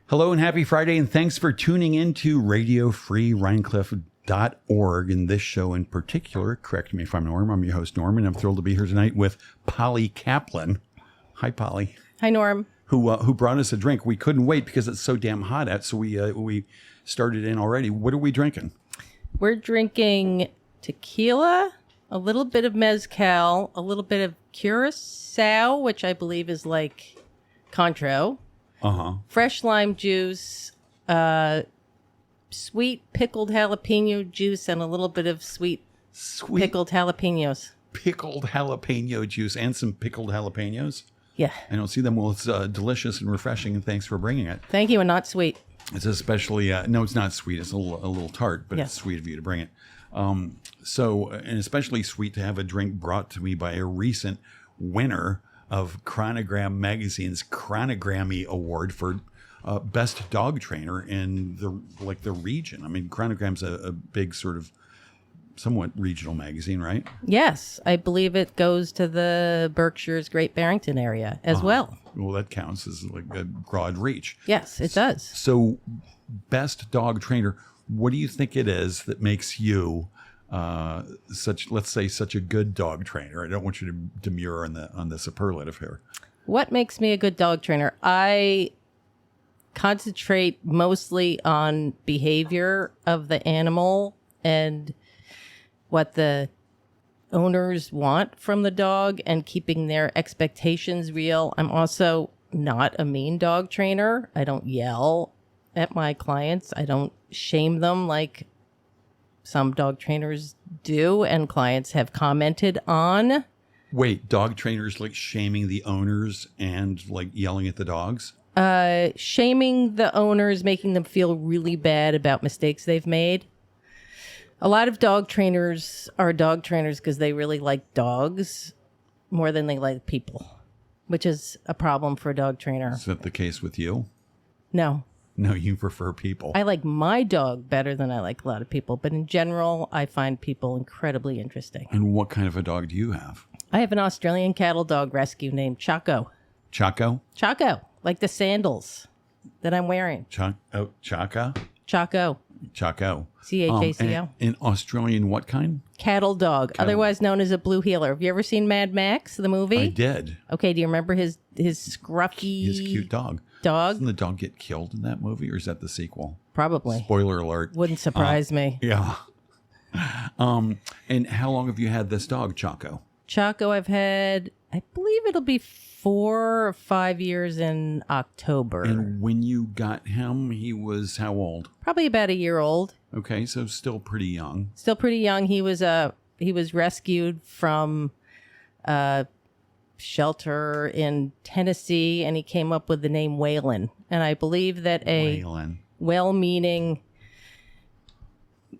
Hello and happy Friday, and thanks for tuning in to RadioFreeRhinecliff.org. In this show in particular, correct me if I'm Norm, I'm your host Norm, and I'm thrilled to be here tonight with Polly Kaplan. Hi, Polly. Hi, Norm. Who brought us a drink. We couldn't wait because it's so damn hot out, so we started in already. What are we drinking? We're drinking tequila, a little bit of mezcal, a little bit of curacao, which I believe is like Cointreau. Fresh lime juice, sweet pickled jalapeno juice, and a little bit of sweet pickled jalapenos. Pickled jalapeno juice and some pickled jalapenos? Yeah. I don't see them. Well, it's delicious and refreshing, and thanks for bringing it. Thank you, and not sweet. It's especially, no, it's not sweet. It's a little tart, but It's sweet of you to bring it. And especially sweet to have a drink brought to me by a recent winner of Chronogram magazine's Chronogrammy Award for best dog trainer in the region. I mean, Chronogram's a big sort of somewhat regional magazine, right? Yes, I believe it goes to the Berkshires, Great Barrington area as well. Well, that counts as like a broad reach. Yes, it does. So, best dog trainer. What do you think it is that makes you such a good dog trainer? I don't want you to demur on the superlative here. What makes me a good dog trainer? I concentrate mostly on behavior of the animal and what the owners want from the dog and keeping their expectations real. I'm also not a mean dog trainer. I don't yell at my clients. I don't shame them like some dog trainers do, and clients have commented on. Wait, dog trainers like shaming the owners and like yelling at the dogs? Shaming the owners, making them feel really bad about mistakes they've made. A lot of dog trainers are dog trainers because they really like dogs more than they like people, which is a problem for a dog trainer. Is that the case with you? No. No, you prefer people. I like my dog better than I like a lot of people, but in general, I find people incredibly interesting. And what kind of a dog do you have? I have an Australian cattle dog rescue named Chaco. Chaco? Chaco, like the sandals that I'm wearing. Chaco? Chaco. Chaco. Chaco. In Australian what kind? Cattle dog, otherwise known as a blue heeler. Have you ever seen Mad Max, the movie? I did. Okay, do you remember his scruffy... His cute dog. Doesn't the dog get killed in that movie, or is that the sequel? Probably. Spoiler alert. Wouldn't surprise me. Yeah. And how long have you had this dog, Chaco? Chaco, I've had, I believe it'll be 4 or 5 years in October. And when you got him, he was how old? Probably about a year old. Okay, so still pretty young. Still pretty young. He was rescued from a shelter in Tennessee, and he came up with the name Waylon. And I believe that a well-meaning,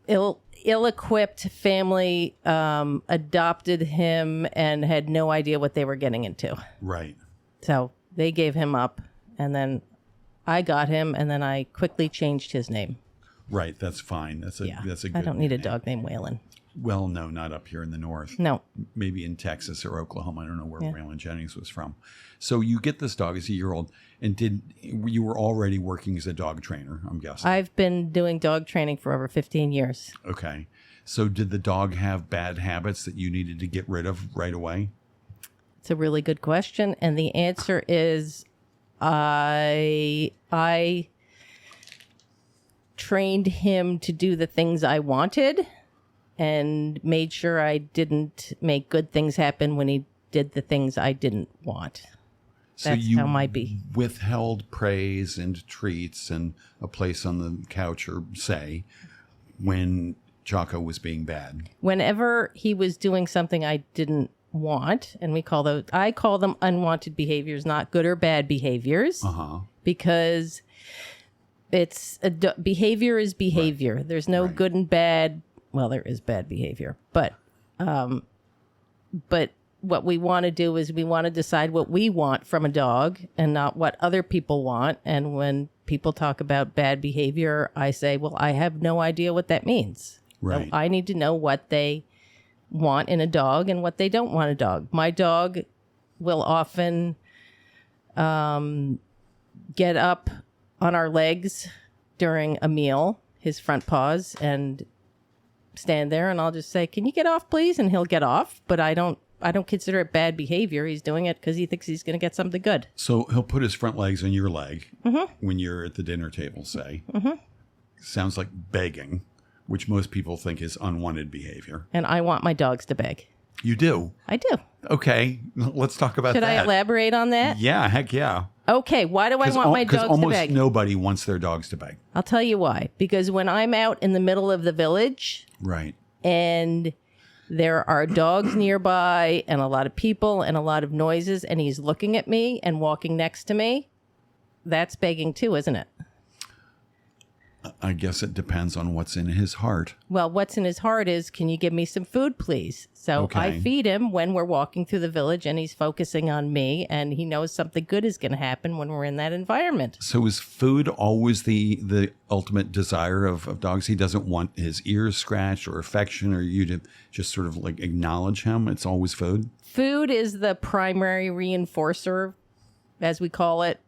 ill-equipped family adopted him and had no idea what they were getting into. Right. So they gave him up, and then I got him, and then I quickly changed his name. Right, that's fine. That's a good I don't need a name. dog named Waylon. Well, no, not up here in the north. No. Maybe in Texas or Oklahoma. I don't know where Waylon Jennings was from. So you get this dog as a year-old, and you were already working as a dog trainer, I'm guessing. I've been doing dog training for over 15 years. Okay. So did the dog have bad habits that you needed to get rid of right away? It's a really good question, and the answer is I trained him to do the things I wanted and made sure I didn't make good things happen when he did the things I didn't want. That's how my be. Withheld praise and treats and a place on the couch, or say, when Chaco was being bad. Whenever he was doing something I didn't want, and I call them unwanted behaviors, not good or bad behaviors, because behavior is behavior. Right. There's no good and bad. Well, there is bad behavior, but what we want to do is we want to decide what we want from a dog and not what other people want. And when people talk about bad behavior, I say, well, I have no idea what that means. Right. So I need to know what they want in a dog and what they don't want in a dog. My dog will often get up on our legs during a meal, his front paws, and stand there, and I'll just say, "Can you get off, please?" And he'll get off, but I don't consider it bad behavior. He's doing it because he thinks he's going to get something good. So he'll put his front legs on your leg when you're at the dinner table, say. Sounds like begging, which most people think is unwanted behavior. And I want my dogs to beg. You do? I do. Okay, let's talk about Should that. I elaborate on that? Yeah, heck yeah. Okay, why do I want my dogs to almost beg? nobody wants their dogs to beg. I'll tell you why. Because when I'm out in the middle of the village Right. and there are dogs nearby and a lot of people and a lot of noises and he's looking at me and walking next to me, that's begging too, isn't it? I guess it depends on what's in his heart. Well, what's in his heart is, can you give me some food, please? So I feed him when we're walking through the village and he's focusing on me and he knows something good is going to happen when we're in that environment. So is food always the ultimate desire of dogs? He doesn't want his ears scratched or affection or you to just sort of like acknowledge him? It's always food? Food is the primary reinforcer, as we call it.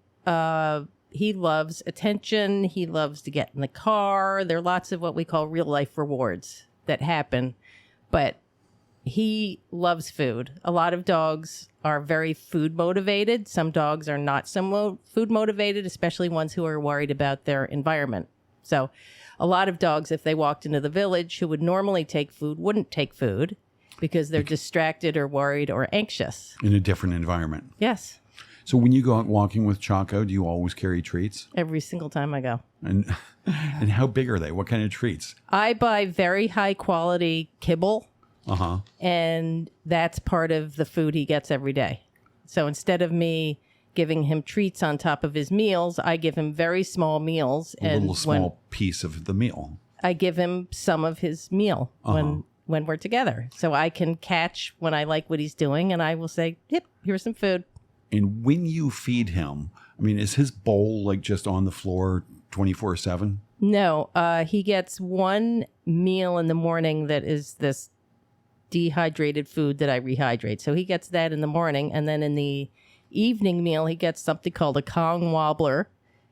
He loves attention. He loves to get in the car. There are lots of what we call real life rewards that happen, but he loves food. A lot of dogs are very food motivated. Some dogs are not so food motivated, especially ones who are worried about their environment. So a lot of dogs, if they walked into the village who would normally take food, wouldn't take food because they're distracted or worried or anxious. In a different environment. Yes. So when you go out walking with Chaco, do you always carry treats? Every single time I go. And how big are they? What kind of treats? I buy very high quality kibble. Uh-huh. And that's part of the food he gets every day. So instead of me giving him treats on top of his meals, I give him very small meals. A little small piece of the meal. I give him some of his meal when we're together. So I can catch when I like what he's doing and I will say, yep, here's some food. And when you feed him, I mean, is his bowl like just on the floor 24/7? No, he gets one meal in the morning that is this dehydrated food that I rehydrate. So he gets that in the morning. And then in the evening meal, he gets something called a Kong wobbler,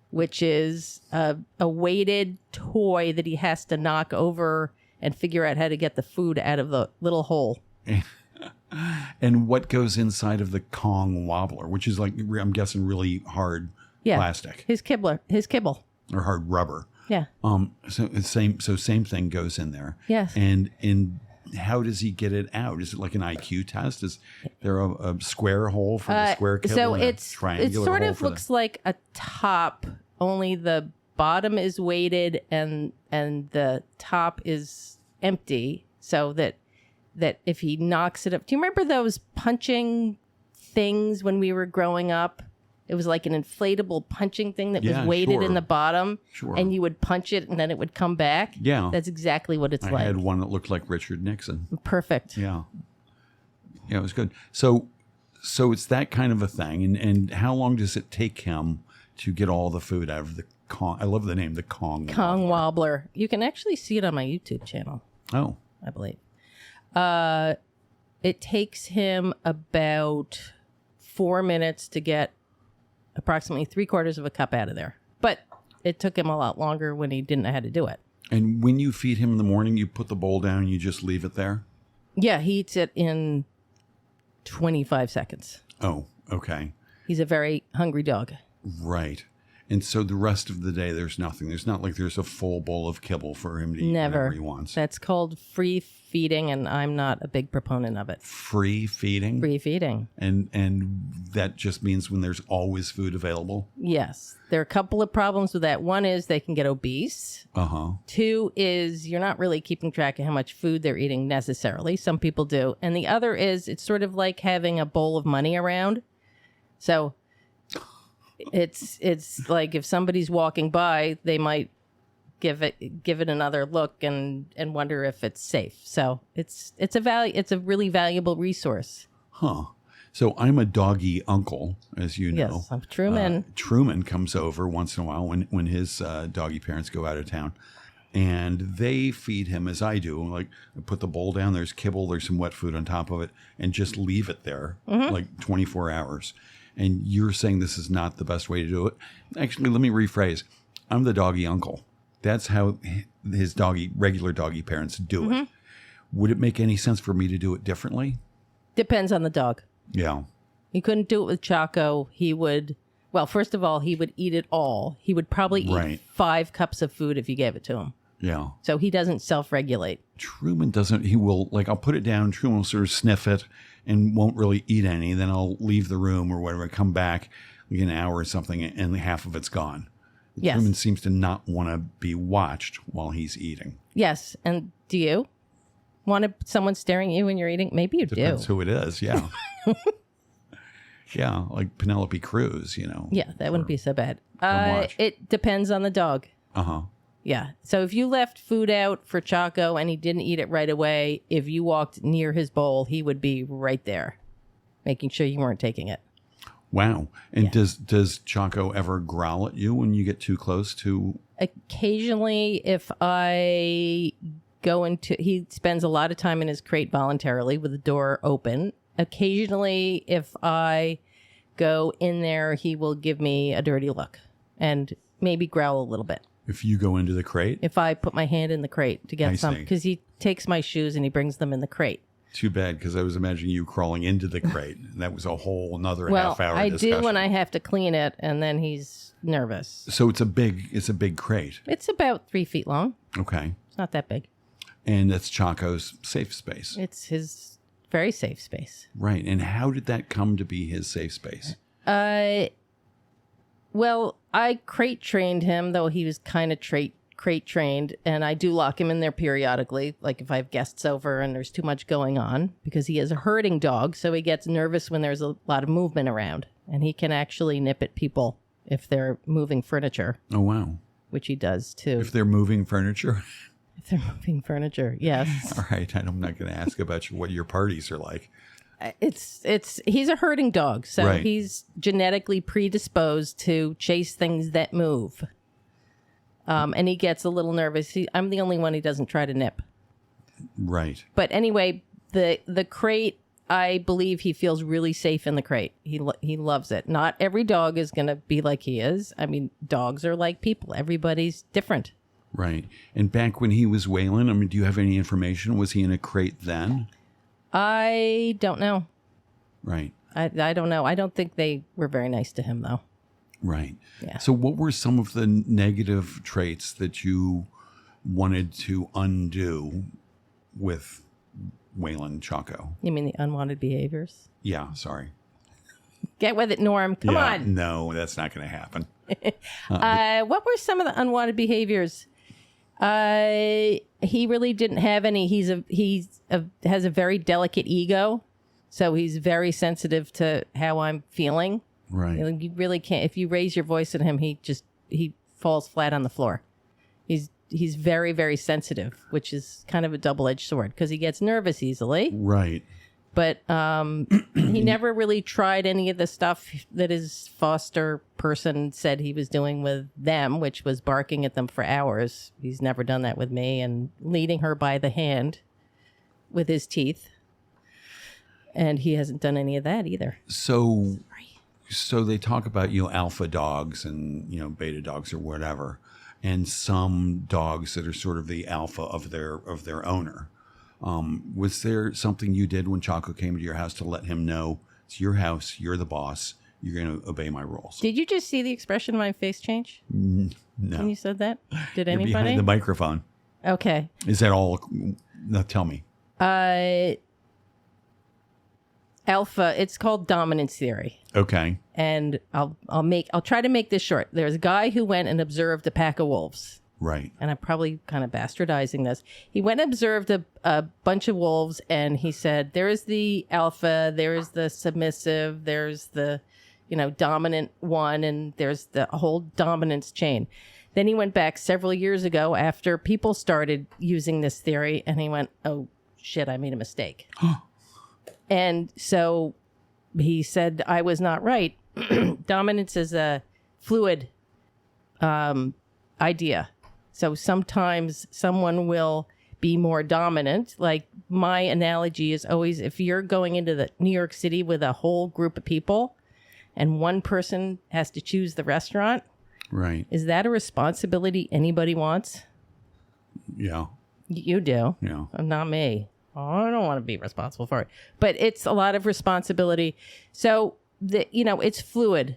which is a weighted toy that he has to knock over and figure out how to get the food out of the little hole. And what goes inside of the Kong wobbler, which is like, I'm guessing, really hard plastic. His kibble. Or hard rubber. Yeah. So same thing goes in there. Yes. And how does he get it out? Is it like an IQ test? Is there a square hole for the square kibble? So and a it triangular sort hole of for looks like a top, only the bottom is weighted and the top is empty, so that if he knocks it up. Do you remember those punching things when we were growing up? It was like an inflatable punching thing that was weighted in the bottom. Sure. And you would punch it and then it would come back. Yeah. That's exactly what it's like. I had one that looked like Richard Nixon. Perfect. Yeah. Yeah, it was good. So it's that kind of a thing. And how long does it take him to get all the food out of the Kong? I love the name, the Kong wobbler. You can actually see it on my YouTube channel. Oh. I believe. It takes him about 4 minutes to get approximately 3/4 of a cup out of there. But it took him a lot longer when he didn't know how to do it. And when you feed him in the morning, you put the bowl down and you just leave it there? Yeah, he eats it in 25 seconds. Oh, okay. He's a very hungry dog. Right. And so the rest of the day, there's nothing. There's not like there's a full bowl of kibble for him to eat whenever he wants. That's called free feeding, and I'm not a big proponent of it. Free feeding? Free feeding. And that just means when there's always food available? Yes. There are a couple of problems with that. One is they can get obese. Uh-huh. Two is you're not really keeping track of how much food they're eating necessarily. Some people do. And the other is it's sort of like having a bowl of money around. So it's like if somebody's walking by, they might give it another look and wonder if it's safe. So it's a really valuable resource. Huh. So I'm a doggy uncle, as you know. Yes, I'm Truman. Truman comes over once in a while when his doggy parents go out of town. And they feed him as I do. Like, I put the bowl down, there's kibble, there's some wet food on top of it, and just leave it there like 24 hours. and you're saying this is not the best way to do it. Actually, let me rephrase. I'm the doggy uncle. That's how his regular doggy parents do it. Would it make any sense for me to do it differently? Depends on the dog. Yeah. You couldn't do it with Chaco. He would, well, first of all, he would eat it all. He would probably eat 5 cups of food if you gave it to him. Yeah. So he doesn't self-regulate. Truman doesn't. He will, like, I'll put it down. Truman will sort of sniff it and won't really eat any. Then I'll leave the room or whatever. I come back like an hour or something and half of it's gone. Yes. Truman seems to not want to be watched while he's eating. Yes. And do you want someone staring at you when you're eating? Maybe you Depends do. who it is. Yeah. Yeah. Like Penelope Cruz, you know. Yeah. That wouldn't be so bad. watch. It depends on the dog. Uh-huh. Yeah. So if you left food out for Chaco and he didn't eat it right away, if you walked near his bowl, he would be right there, making sure you weren't taking it. Wow. And does Chaco ever growl at you when you get too close to? Occasionally, if I go into, he spends a lot of time in his crate voluntarily with the door open. Occasionally, if I go in there, he will give me a dirty look and maybe growl a little bit. If you go into the crate? If I put my hand in the crate to get I some, see. because he takes my shoes and he brings them in the crate. Too bad, because I was imagining you crawling into the crate. And that was a whole another Well, half hour I discussion. do when I have to clean it, and then he's nervous. So it's a big crate. It's about 3 feet long. Okay. It's not that big. And that's Chaco's safe space. It's his very safe space. Right. And how did that come to be his safe space? Well, I crate trained him, though he was kind of crate trained, and I do lock him in there periodically, like if I have guests over and there's too much going on, because he is a herding dog, so he gets nervous when there's a lot of movement around, and he can actually nip at people if they're moving furniture. Oh, wow. Which he does, too. If they're moving furniture? If they're moving furniture, yes. All right. I'm not going to ask about what your parties are like. He's a herding dog, so Right. he's genetically predisposed to chase things that move. And he gets a little nervous. I'm the only one he doesn't try to nip. Right. But anyway, the crate, I believe he feels really safe in the crate. He loves it. Not every dog is going to be like he is. I mean, dogs are like people. Everybody's different. Right. And back when he was Waylon, I mean, do you have any information? Was he in a crate then? I don't know. Right. I don't know. I don't think they were very nice to him, though. Right. Yeah. So what were some of the negative traits that you wanted to undo with Waylon Chaco? You mean the unwanted behaviors? Yeah, sorry. Get with it, Norm. Come on. No, that's not going to happen. What were some of the unwanted behaviors? He really didn't have any. Has a very delicate ego, so he's very sensitive to how I'm feeling. Right. You really can't. If you raise your voice at him, he falls flat on the floor. He's very, very sensitive, which is kind of a double-edged sword because he gets nervous easily. Right. But he never really tried any of the stuff that his foster person said he was doing with them, which was barking at them for hours. He's never done that with me, and leading her by the hand with his teeth. And he hasn't done any of that either. So they talk about, alpha dogs and, beta dogs or whatever, and some dogs that are sort of the alpha of their owner. Was there something you did when Chaco came to your house to let him know it's your house, you're the boss, you're going to obey my rules? Did you just see the expression of my face change? No. When you said that? Did You're anybody? behind the microphone. Okay. Is that all? No, tell me. Alpha, it's called dominance theory. Okay. And I'll try to make this short. There's a guy who went and observed a pack of wolves. Right. And I'm probably kind of bastardizing this. He went and observed a bunch of wolves, and he said, there's the alpha, there's the submissive, there's the, dominant one, and there's the whole dominance chain. Then he went back several years ago after people started using this theory, and he went, oh, shit, I made a mistake. And so he said, I was not right. Dominance is a fluid idea. So sometimes someone will be more dominant. Like my analogy is always, if you're going into the New York City with a whole group of people and one person has to choose the restaurant. Right. Is that a responsibility anybody wants? Yeah. You do. Yeah. Not me. I don't want to be responsible for it. But it's a lot of responsibility. So, it's fluid.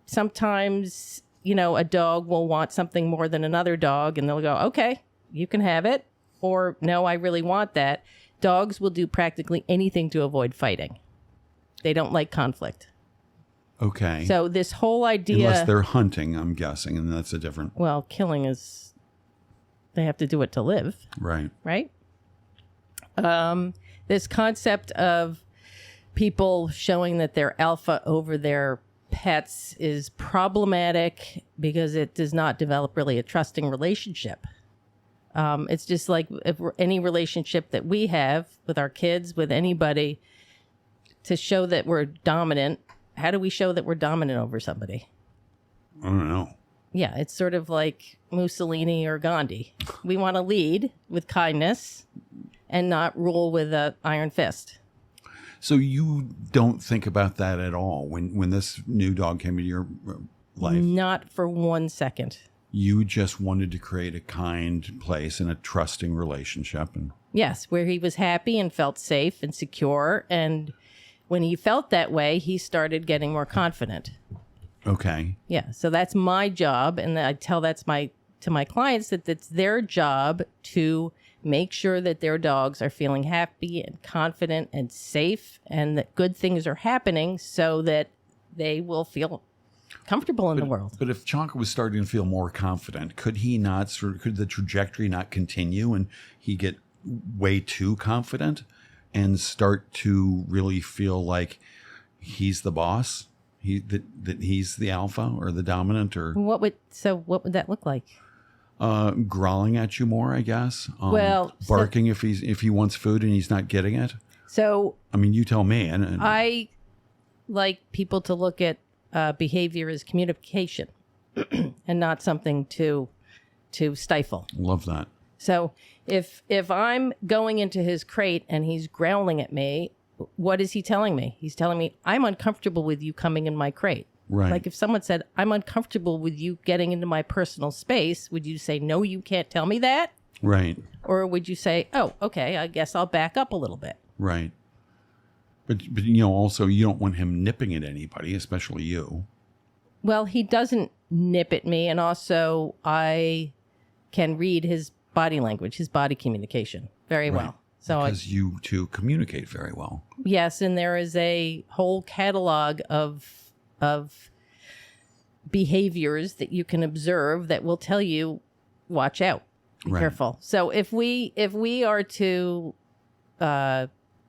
Sometimes, a dog will want something more than another dog, and they'll go, okay, you can have it. Or, no, I really want that. Dogs will do practically anything to avoid fighting. They don't like conflict. Okay. So this whole idea... Unless they're hunting, I'm guessing, and that's a different... Well, killing is... They have to do it to live. Right. Right? This concept of people showing that they're alpha over their pets is problematic because it does not develop really a trusting relationship. It's just like any relationship that we have with our kids, with anybody, to show that we're dominant. How do we show that we're dominant over somebody? I don't know. Yeah, it's sort of like Mussolini or Gandhi. We want to lead with kindness and not rule with an iron fist. So you don't think about that at all when this new dog came into your life? Not for 1 second. You just wanted to create a kind place and a trusting relationship. And yes, where he was happy and felt safe and secure. And when he felt that way, he started getting more confident. Okay. Yeah, so that's my job. And I tell to my clients that it's their job to make sure that their dogs are feeling happy and confident and safe and that good things are happening so that they will feel comfortable in the world. But if Chonka was starting to feel more confident, could the trajectory not continue and he get way too confident and start to really feel like he's the boss? That he's the alpha or the dominant? Or what would that look like? Growling at you more, I guess. Barking if he wants food and he's not getting it. So I mean, you tell me. And I like people to look at behavior as communication and not something to stifle. Love that. So if I'm going into his crate and he's growling at me, what is he telling me? He's telling me, I'm uncomfortable with you coming in my crate. Right. Like if someone said, I'm uncomfortable with you getting into my personal space, would you say, no, you can't tell me that? Right. Or would you say, oh, okay, I guess I'll back up a little bit. Right. But also you don't want him nipping at anybody, especially you. Well, he doesn't nip at me. And also I can read his body language, his body communication very well. So because you two communicate very well. Yes, and there is a whole catalog of behaviors that you can observe that will tell you, watch out, be careful. So if we are to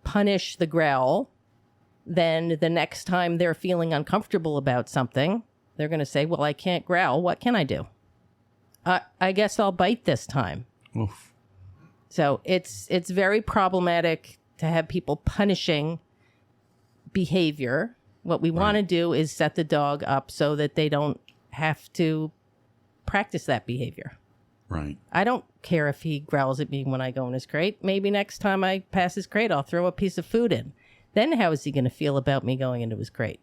punish the growl, then the next time they're feeling uncomfortable about something, they're going to say, well, I can't growl. What can I do? I guess I'll bite this time. Oof. So it's very problematic to have people punishing behavior. What we want to do is set the dog up so that they don't have to practice that behavior. Right. I don't care if he growls at me when I go in his crate. Maybe next time I pass his crate, I'll throw a piece of food in. Then how is he going to feel about me going into his crate?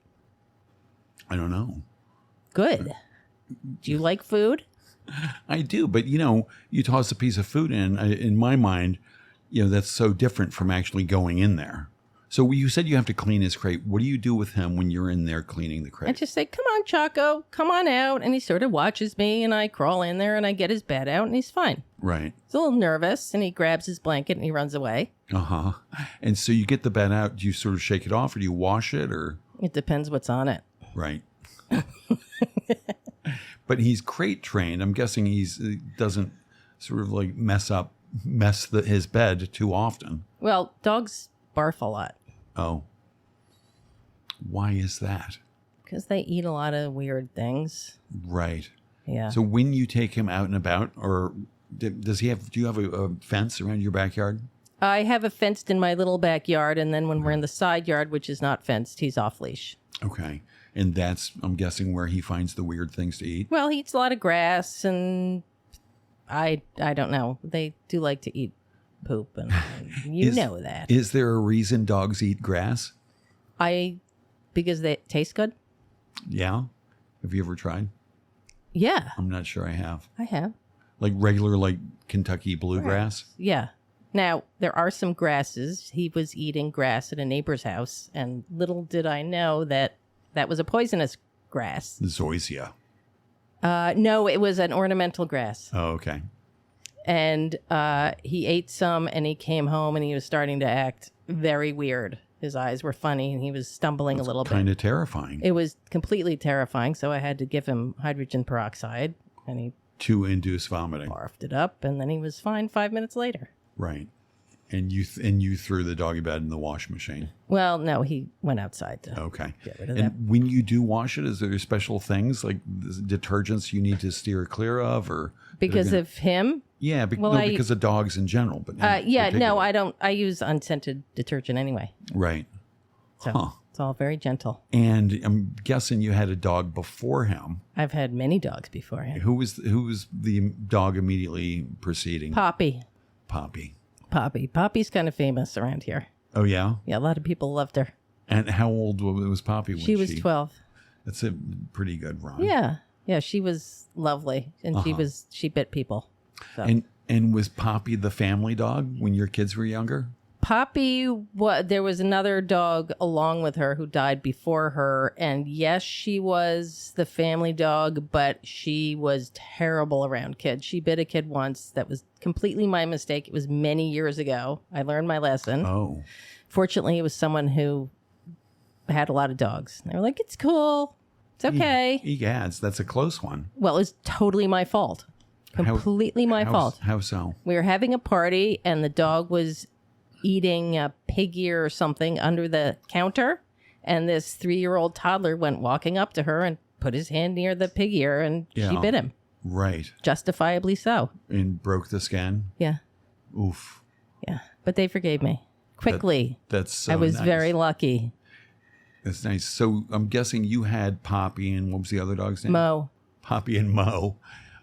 I don't know. Good. Do you like food? I do, but you toss a piece of food in my mind, that's so different from actually going in there. So you said you have to clean his crate. What do you do with him when you're in there cleaning the crate? I just say, come on, Choco, come on out. And he sort of watches me and I crawl in there and I get his bed out and he's fine. Right. He's a little nervous and he grabs his blanket and he runs away. Uh-huh. And so you get the bed out. Do you sort of shake it off or do you wash it or? It depends what's on it. Right. But he's crate trained. I'm guessing he doesn't sort of like mess his bed too often. Well, dogs barf a lot. Oh. Why is that? Because they eat a lot of weird things. Right. Yeah. So when you take him out and about, or do you have a fence around your backyard? I have a fenced in my little backyard, and then when we're in the side yard, which is not fenced, he's off leash. Okay. And that's, I'm guessing, where he finds the weird things to eat? Well, he eats a lot of grass, and I don't know. They do like to eat poop, and you know that. Is there a reason dogs eat grass? Because they taste good? Yeah. Have you ever tried? Yeah, I'm not sure I have. I have. Like regular, like Kentucky bluegrass? Yeah. Now, there are some grasses. He was eating grass at a neighbor's house, and little did I know that that was a poisonous grass. Zoysia. No, it was an ornamental grass. Oh, okay. And he ate some, and he came home, and he was starting to act very weird. His eyes were funny, and he was stumbling a little bit. Kind of terrifying. It was completely terrifying, so I had to give him hydrogen peroxide, and he To induce vomiting. barfed it up, and then he was fine 5 minutes later. Right. And you threw the doggy bed in the wash machine. Well, no, he went outside to Okay. get rid of And that. when you do wash it, is there special things like detergents you need to steer clear of, or Because of him? yeah, Well, no, because of dogs in general. But in Yeah, particular. no, I don't. I use unscented detergent anyway. Right. So Huh. it's all very gentle. And I'm guessing you had a dog before him. I've had many dogs before him. Who was the dog immediately preceding Poppy. Poppy? Poppy's kind of famous around here. Oh yeah. Yeah, a lot of people loved her. And how old was Poppy when She was 12. That's a pretty good run. Yeah. Yeah, she was lovely. And she bit people. So. And was Poppy the family dog when your kids were younger? Poppy, there was another dog along with her who died before her. And yes, she was the family dog, but she was terrible around kids. She bit a kid once. That was completely my mistake. It was many years ago. I learned my lesson. Oh. Fortunately, it was someone who had a lot of dogs. They were like, it's cool. It's okay. Egads, that's a close one. Well, it was totally my fault. Completely my fault. How so? We were having a party and the dog was eating a pig ear or something under the counter. And this 3-year-old toddler went walking up to her and put his hand near the pig ear and she bit him. Right. Justifiably so. And broke the skin? Yeah. Oof. Yeah. But they forgave me quickly. That's so I was nice. very lucky. That's nice. So I'm guessing you had Poppy and what was the other dog's name? Mo. Poppy and Mo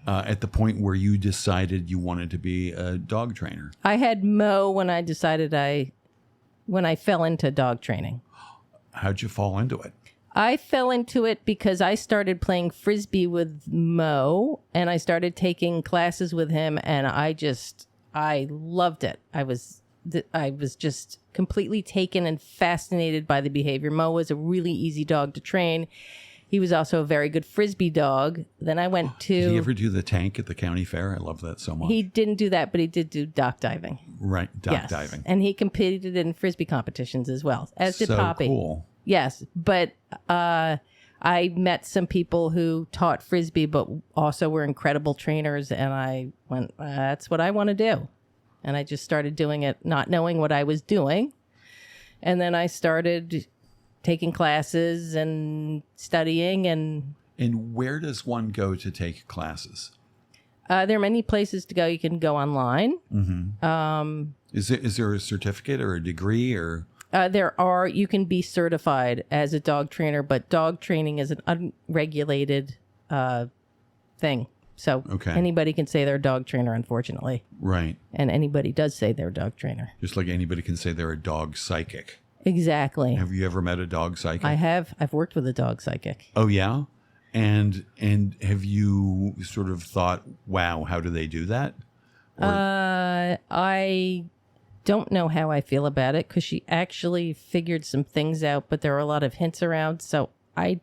at the point where you decided you wanted to be a dog trainer. I had Mo when I decided when I fell into dog training. How'd you fall into it? I fell into it because I started playing Frisbee with Mo and I started taking classes with him and I loved it. I was just completely taken and fascinated by the behavior. Mo was a really easy dog to train. He was also a very good Frisbee dog. Then I went to... Did he ever do the tank at the county fair? I love that so much. He didn't do that, but he did do dock diving. Right, dock Yes. diving. And he competed in Frisbee competitions as well, as did So Poppy. cool. Yes, but I met some people who taught Frisbee, but also were incredible trainers, and I went, that's what I want to do. And I just started doing it, not knowing what I was doing. And then I started taking classes and studying. And where does one go to take classes? there are many places to go. You can go online. Is there a certificate or a degree or? You can be certified as a dog trainer, but dog training is an unregulated thing. So Okay. anybody can say they're a dog trainer, unfortunately. Right. And anybody does say they're a dog trainer. Just like anybody can say they're a dog psychic. Exactly. Have you ever met a dog psychic? I have. I've worked with a dog psychic. Oh yeah? And have you sort of thought, wow, how do they do that? I don't know how I feel about it because she actually figured some things out, but there are a lot of hints around, so I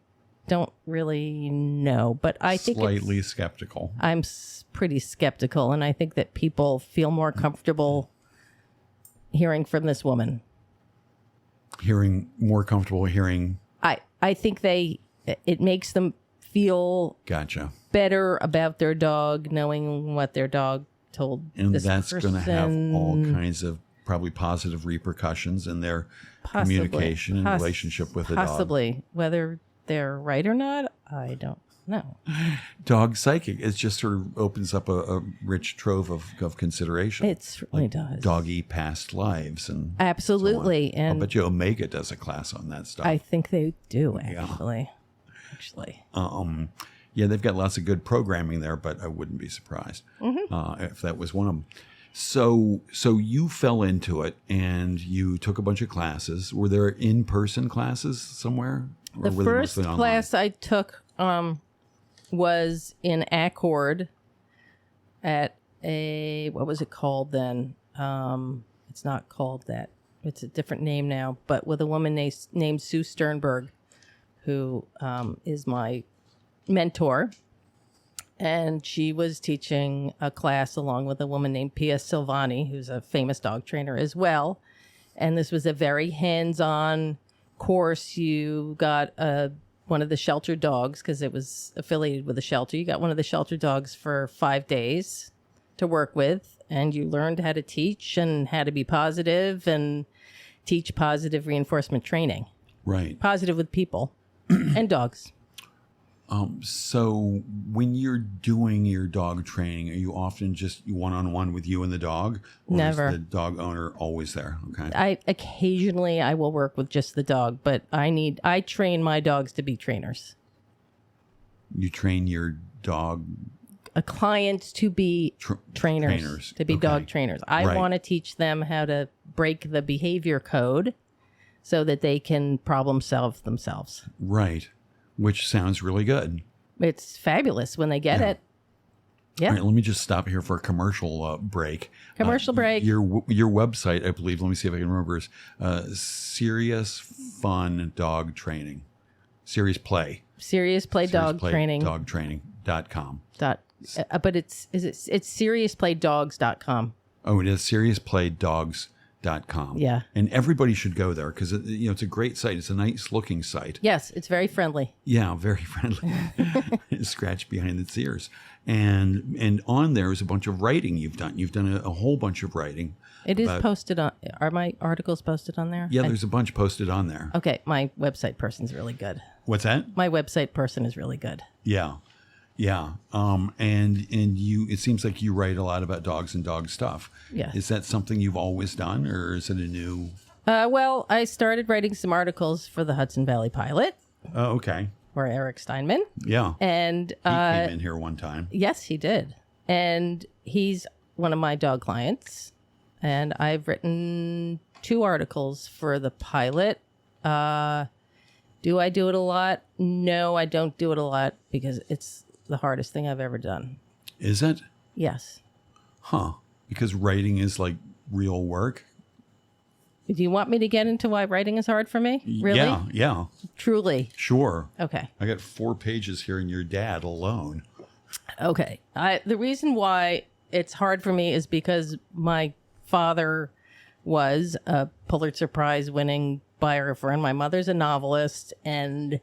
don't really know. But I think Slightly skeptical. I'm pretty skeptical, and I think that people feel more comfortable hearing from this woman. More comfortable hearing. I think it makes them feel Gotcha. better about their dog, knowing what their dog told And this that's going to have person. all kinds of probably positive repercussions in their communication and relationship with the dog. Possibly. Whether they're right or not, I don't know. Dog psychic, it just sort of opens up a rich trove of consideration. It certainly does. Doggy past lives and Absolutely. so on. I'll And bet you Omega does a class on that stuff. I think they do, Yeah. actually. Yeah, they've got lots of good programming there, but I wouldn't be surprised if that was one of them. So you fell into it and you took a bunch of classes. Were there in-person classes somewhere? Or The were they first mostly online? class I took was in Accord at what was it called then? It's not called that. It's a different name now, but with a woman named Sue Sternberg, who is my mentor. And she was teaching a class along with a woman named Pia Silvani, who's a famous dog trainer as well. And this was a very hands-on course. You got one of the shelter dogs, because it was affiliated with a shelter. You got one of the shelter dogs for 5 days to work with, and you learned how to teach and how to be positive and teach positive reinforcement training. Right. Positive with people and dogs. So when you're doing your dog training, are you often just one-on-one with you and the dog? Or Never. Is the dog owner always there? Okay. I will work with just the dog, but I train my dogs to be trainers. You train your dog Clients to be trainers, to be Okay. dog trainers. I Right. want to teach them how to break the behavior code so that they can problem solve themselves. right, which sounds really good. It's fabulous when they get it. Yeah. All right, let me just stop here for a commercial break. Commercial break. Your website, I believe, let me see if I can remember, is Serious Fun Dog Training. Serious Play. Serious Play Dog Play Training. Dogtraining.com. But it's seriousplaydogs.com. Oh, it is seriousplay.dogs.com. Yeah. And everybody should go there because it's a great site. It's a nice looking site. Yes, it's very friendly. Yeah, very friendly. Scratch behind its ears. And on there is a bunch of writing you've done. You've done a whole bunch of writing. It is posted on. Are my articles posted on there? Yeah, there's a bunch posted on there. Okay, my website person's really good. What's that? My website person is really good. Yeah. Yeah. And you, it seems like you write a lot about dogs and dog stuff. Yeah. Is that something you've always done, or is it a new? Well, I started writing some articles for the Hudson Valley Pilot, Oh, okay. for Eric Steinman. Yeah. And He came in here one time. yes, he did. And he's one of my dog clients. And I've written 2 articles for the Pilot. Do I do it a lot? No, I don't do it a lot because it's the hardest thing I've ever done. Is it? Yes. Huh. Because writing is like real work. Do you want me to get into why writing is hard for me? Really? Yeah. Truly? Sure. Okay. I got 4 pages here in your dad alone. Okay. The reason why it's hard for me is because my father was a Pulitzer Prize winning biographer and my mother's a novelist, and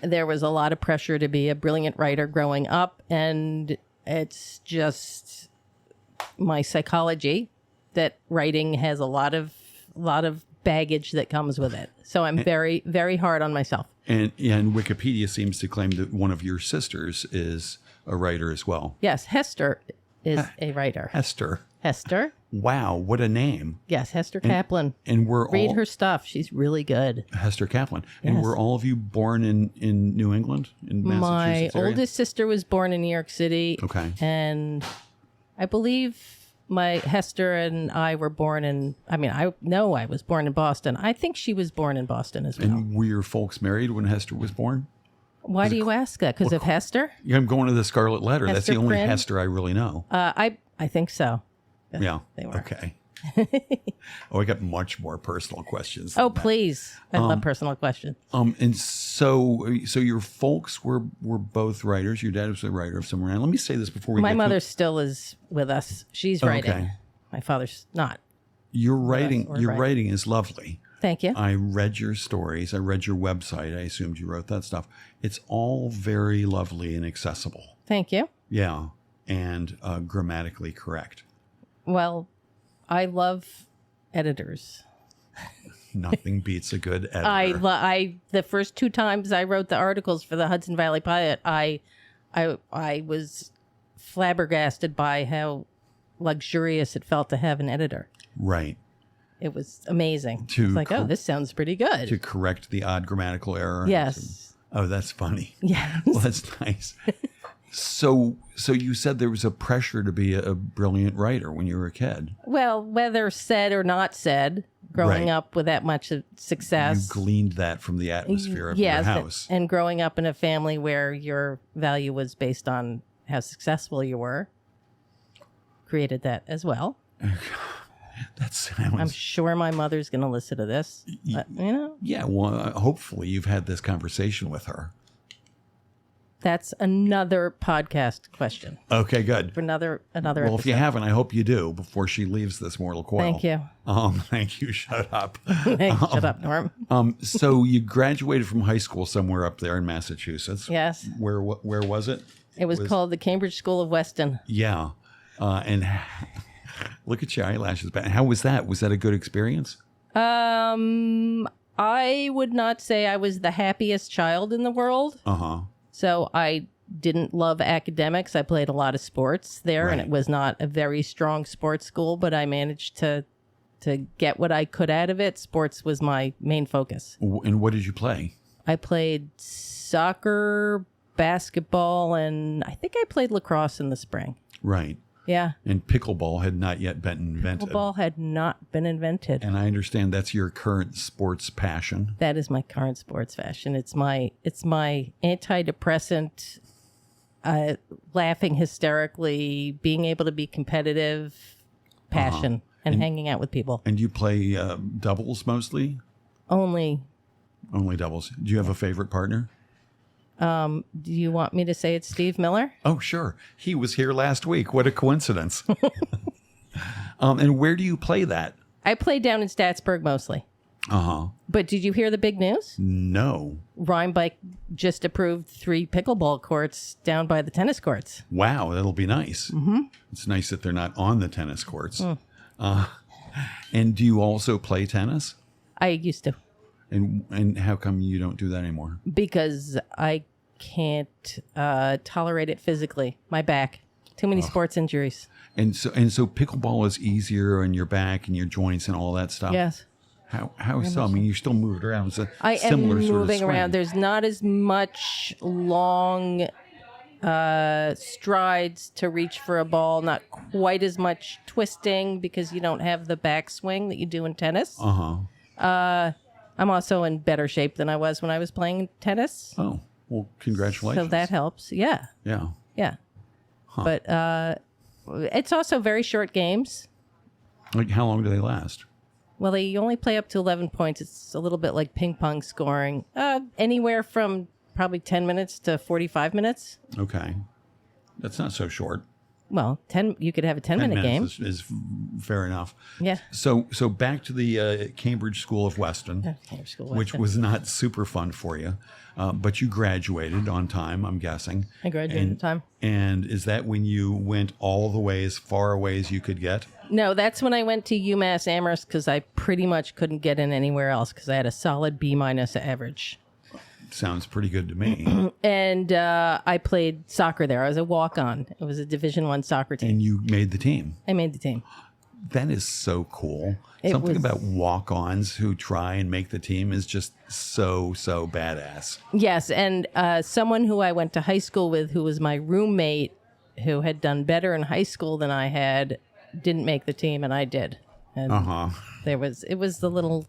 there was a lot of pressure to be a brilliant writer growing up, and it's just my psychology that writing has a lot of baggage that comes with it. So I'm very, very hard on myself. And Wikipedia seems to claim that one of your sisters is a writer as well. Yes, Hester is a writer. Hester. Hester? Wow, what a name. Yes, Hester Kaplan. And we're Read all her stuff. She's really good. Hester Kaplan. And Yes. were all of you born in New England, in My Massachusetts area? oldest sister was born in New York City. Okay. And I believe my Hester and I were born in, I know I was born in Boston. I think she was born in Boston as well. And were your folks married when Hester was born? Why do you ask that? Because of Hester? Yeah, I'm going to the Scarlet Letter. That's Hester the only Prynne? Hester I really know. I think so. Yeah. They were. Okay. Oh, I got much more personal questions. Oh, please. I love personal questions. And so your folks were both writers. Your dad was a writer of some kind. Let me say this before we My get mother still is with us. She's writing. Okay. My father's not. your writing. or Your writing. writing is lovely. Thank you. I read your stories. I read your website. I assumed you wrote that stuff. It's all very lovely and accessible. Thank you. Yeah, and grammatically correct. Well, I love editors. Nothing beats a good editor. The first 2 times I wrote the articles for the Hudson Valley Pilot, I was flabbergasted by how luxurious it felt to have an editor. Right. It was amazing. To It's like, oh, this sounds pretty good. To correct the odd grammatical error. Yes. Oh, that's funny. Yeah. Well, that's nice. So you said there was a pressure to be a brilliant writer when you were a kid. Well, whether said or not said, growing Right. up with that much of You success. gleaned that from the atmosphere of your Yes, house. and growing up in a family where your value was based on how successful you were, created that as well. That sounds. I'm sure my mother's going to listen to this. But, Yeah, well, hopefully you've had this conversation with her. that's another podcast question Okay, good. for another Well, episode. if you haven't, I hope you do before she leaves this mortal coil. Thank you. Thank you. Shut up. Shut up, Norm. So you graduated from high school somewhere up there in Massachusetts. Yes. Where was it? It was called the Cambridge School of Weston. Yeah. And look at your eyelashes back. How was that? Was that a good experience? I would not say I was the happiest child in the world. Uh-huh. So I didn't love academics. I played a lot of sports there, and Right. it was not a very strong sports school, but I managed to get what I could out of it. Sports was my main focus. And what did you play? I played soccer, basketball, and I think I played lacrosse in the spring. Right. Yeah. And pickleball had not yet been invented. Football had not been invented. And I understand that's your current sports passion. That is my current sports fashion. It's my antidepressant, laughing hysterically, being able to be competitive, passion, and hanging out with people. And you play doubles mostly? Only. Only doubles. Do you have a favorite partner? Do you want me to say it's Steve Miller? Oh, sure. He was here last week. What a coincidence. And where do you play that? I play down in Statsburg mostly. Uh-huh. But did you hear the big news? No. Rhinebeck just approved 3 pickleball courts down by the tennis courts. Wow, that'll be nice. Mm-hmm. It's nice that they're not on the tennis courts. And do you also play tennis? I used to, And how come you don't do that anymore? because I can't tolerate it physically. My back. Too many sports injuries. And so pickleball is easier on your back and your joints and all that stuff. Yes. How so? I mean, you're still moving around. It's a I am similar sort of moving swing. around. There's not as much long strides to reach for a ball, not quite as much twisting because you don't have the backswing that you do in tennis. Uh-huh. I'm also in better shape than I was when I was playing tennis. Oh, well, congratulations. So that helps. Yeah. Yeah. Yeah. But it's also very short games. Like, how long do they last? Well, they only play up to 11 points. It's a little bit like ping pong scoring. Anywhere from probably 10 minutes to 45 minutes. Okay. That's not so short. Well, 10. You could have a 10-minute game. minutes is fair enough. Yeah. So back to the Cambridge School of Weston, Cambridge School of which Weston. was not super fun for you, but you graduated on time, I'm guessing. I graduated on time. And is that when you went all the way as far away as you could get? No, that's when I went to UMass Amherst because I pretty much couldn't get in anywhere else because I had a solid B- average. Sounds pretty good to me. And I played soccer there. I was a walk-on. It was a Division I soccer team. And you made the team. I made the team. That is so cool. It Something was- about walk-ons who try and make the team is just so badass. Yes, and someone who I went to high school with, who was my roommate, who had done better in high school than I had, didn't make the team, and I did. And Uh-huh. it was the little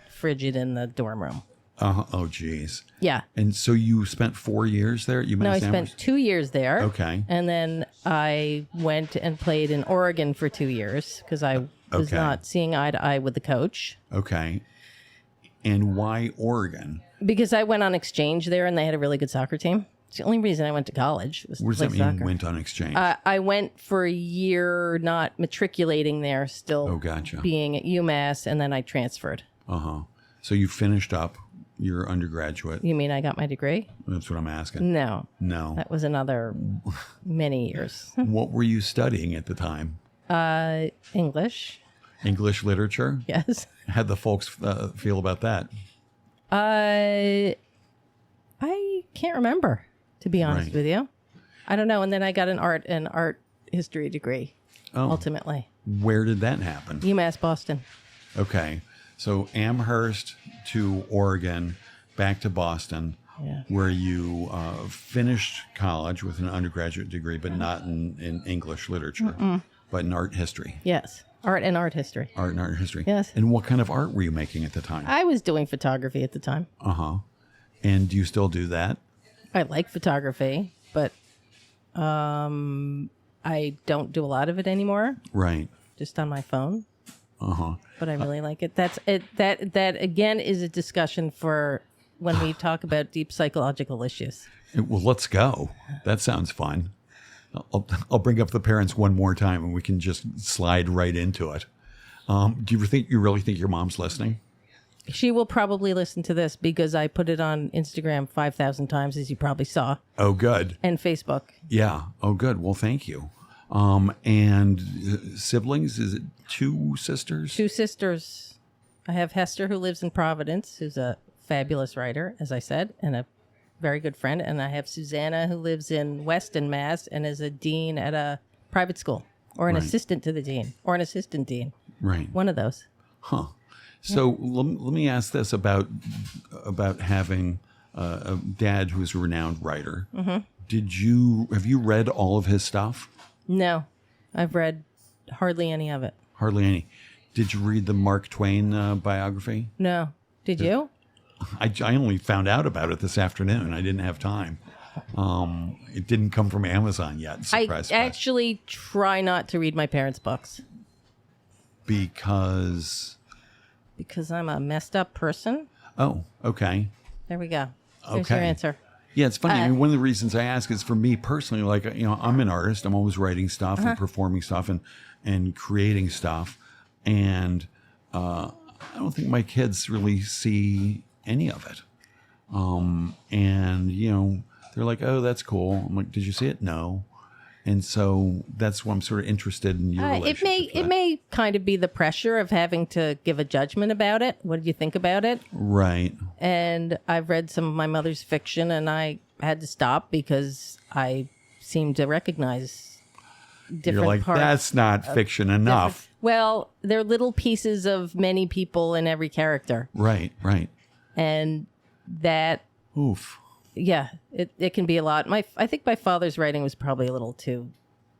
frigid in the dorm room. Uh-huh. Oh, geez. Yeah. And so you spent 4 years there at UMass No, I Amherst? spent 2 years there. Okay. And then I went and played in Oregon for 2 years because I was Okay. not seeing eye to eye with the coach. Okay. And why Oregon? Because I went on exchange there and they had a really good soccer team. It's the only reason I went to college was to What does play that mean, soccer. went on exchange? I went for a year, not matriculating there, still Oh, gotcha. being at UMass, and then I transferred. Uh-huh. So you finished up your undergraduate. You mean I got my degree? That's what I'm asking. No, No. that was another many years. What were you studying at the time? English, English literature? yes. How'd the folks feel about that? I can't remember, to be honest Right. with you. I don't know. And then I got an art history degree, Oh, ultimately. where did that happen? UMass Boston. Okay. So Amherst to Oregon, back to Boston. where you finished college with an undergraduate degree, but not in English literature, but in art history. Yes. Art and art history. Art and art history. Yes. And what kind of art were you making at the time? I was doing photography at the time. Uh-huh. And do you still do that? I like photography, but I don't do a lot of it anymore. Right. Just on my phone. Uh-huh. But I really like it. That's it. That again is a discussion for when we talk about deep psychological issues. Well, let's go. That sounds fun. I'll bring up the parents one more time and we can just slide right into it. Do you really think your mom's listening? She will probably listen to this because I put it on Instagram 5,000 times, as you probably saw. Oh, good. And Facebook. Yeah. Oh, good. Well, thank you. And siblings, is it 2 sisters? 2 sisters. I have Hester, who lives in Providence, who's a fabulous writer, as I said, and a very good friend. And I have Susanna, who lives in Weston, Mass, and is a dean at a private school, or an assistant to the dean, or an assistant dean. Right. One of those. Huh. So let me ask this about having a dad who's a renowned writer. Mm-hmm. Have you read all of his stuff? No, I've read hardly any of it. Hardly any. Did you read the Mark Twain biography? No. Did you? I only found out about it this afternoon. I didn't have time. It didn't come from Amazon yet. Surprise, I actually try not to read my parents' books. Because I'm a messed up person. Oh, okay. There we go. There's your answer. Yeah, it's funny. I mean, one of the reasons I ask is for me personally, like, I'm an artist. I'm always writing stuff and performing stuff and creating stuff. And I don't think my kids really see any of it. And, they're like, oh, that's cool. I'm like, did you see it? No. And so that's why I'm sort of interested in your relationship. It may kind of be the pressure of having to give a judgment about it. What did you think about it? Right. And I've read some of my mother's fiction, and I had to stop because I seemed to recognize different You're like, parts. That's not fiction enough. Well, they're little pieces of many people in every character. Right, right. And that... Oof. Yeah, it can be a lot. I think my father's writing was probably a little too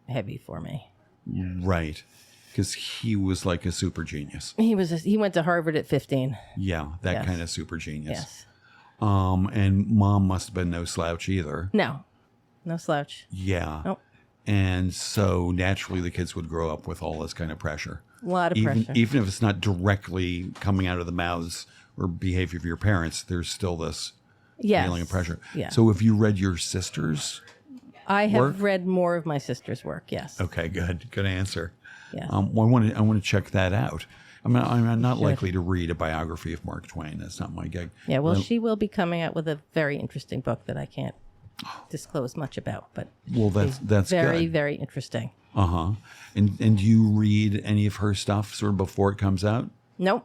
heavy for me. Right, because he was like a super genius. He went to Harvard at 15. Yeah, that kind of super genius. Yes. And mom must have been no slouch either. No slouch. Yeah. Nope. And so naturally the kids would grow up with all this kind of pressure. A lot of pressure. Even if it's not directly coming out of the mouths or behavior of your parents, there's still this feeling of pressure. Yeah. So have you read your sister's I have work? read more of my sister's work, yes. Okay, good. Good answer. Yes. Well, I want to check that out. I'm not likely to read a biography of Mark Twain. That's not my gig. Yeah, well, she will be coming out with a very interesting book that I can't disclose much about, but that's very, good. very interesting. Uh-huh. And do you read any of her stuff sort of before it comes out? Nope.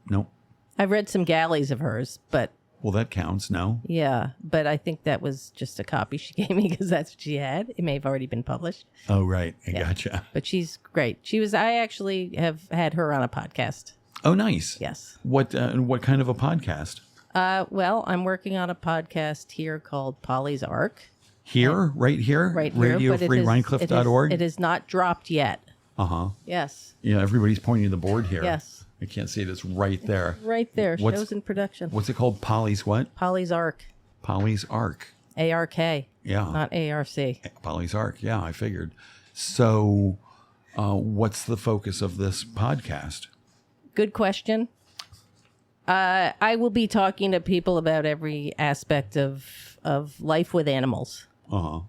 Nope. I've read some galleys of hers, but... Well, that counts, no? Yeah, but I think that was just a copy she gave me because that's what she had. It may have already been published. Oh, right. I gotcha. But she's great. I actually have had her on a podcast. Oh, nice. Yes. What kind of a podcast? Well, I'm working on a podcast here called Polly's Arc. Here? Right here? Right here. RadioFreeRhinecliff.org? It is not dropped yet. Uh-huh. Yes. Yeah, everybody's pointing to the board here. Yes. I can't see it. It's right there. Right there. Shows in production. What's it called? Polly's what? Polly's Arc. Polly's Arc. A-R-K. Yeah. Not A-R-C. Polly's Arc. Yeah, I figured. So what's the focus of this podcast? Good question. I will be talking to people about every aspect of life with animals. Uh-huh.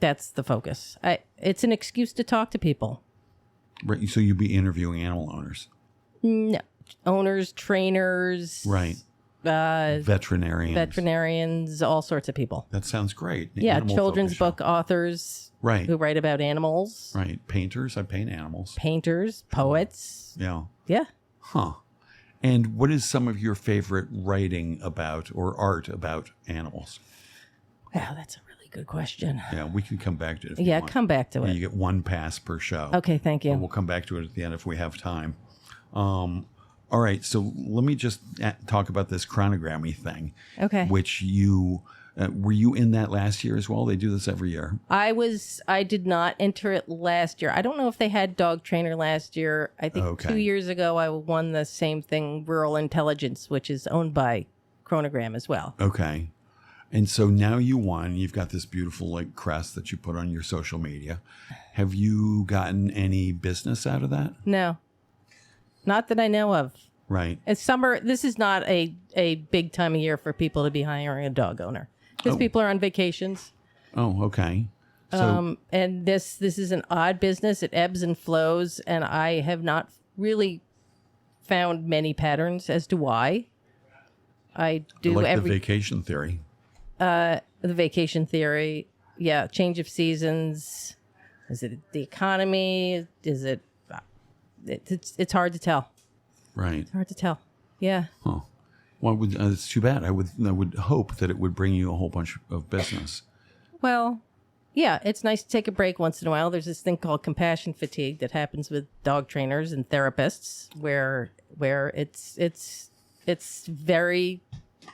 That's the focus. It's an excuse to talk to people. Right. So you'd be interviewing animal owners. No. Owners, trainers. Right. Veterinarians. All sorts of people. That sounds great. Yeah, children's book authors. Right. Who write about animals. Right. Painters. I paint animals. Painters, poets. Yeah. Yeah. Huh. And what is some of your favorite writing about or art about animals? Wow, that's a really good question. Yeah, we can come back to it if you want. Come back to it. You get one pass per show. Okay, thank you. We'll come back to it at the end if we have time. All right, so let me just talk about this chronogrammy thing. Okay. Which you were you in that last year as well? They do this every year. I did not enter it last year. I don't know if they had dog trainer last year. I think 2 years ago I won the same thing, Rural Intelligence, which is owned by Chronogram as well. Okay. And so now you won. You've got this beautiful like crest that you put on your social media. Have you gotten any business out of that? No. Not that I know of. Right. It's summer. This is not a big time of year for people to be hiring a dog owner because people are on vacations. Oh, okay. So, And this is an odd business. It ebbs and flows, and I have not really found many patterns as to why. I do like the vacation theory. The vacation theory. Yeah. Change of seasons. Is it the economy? Is it? It's hard to tell. Right. It's hard to tell. Yeah. Huh. Well, it's too bad. I would hope that it would bring you a whole bunch of business. Well, yeah, it's nice to take a break once in a while. There's this thing called compassion fatigue that happens with dog trainers and therapists, where it's very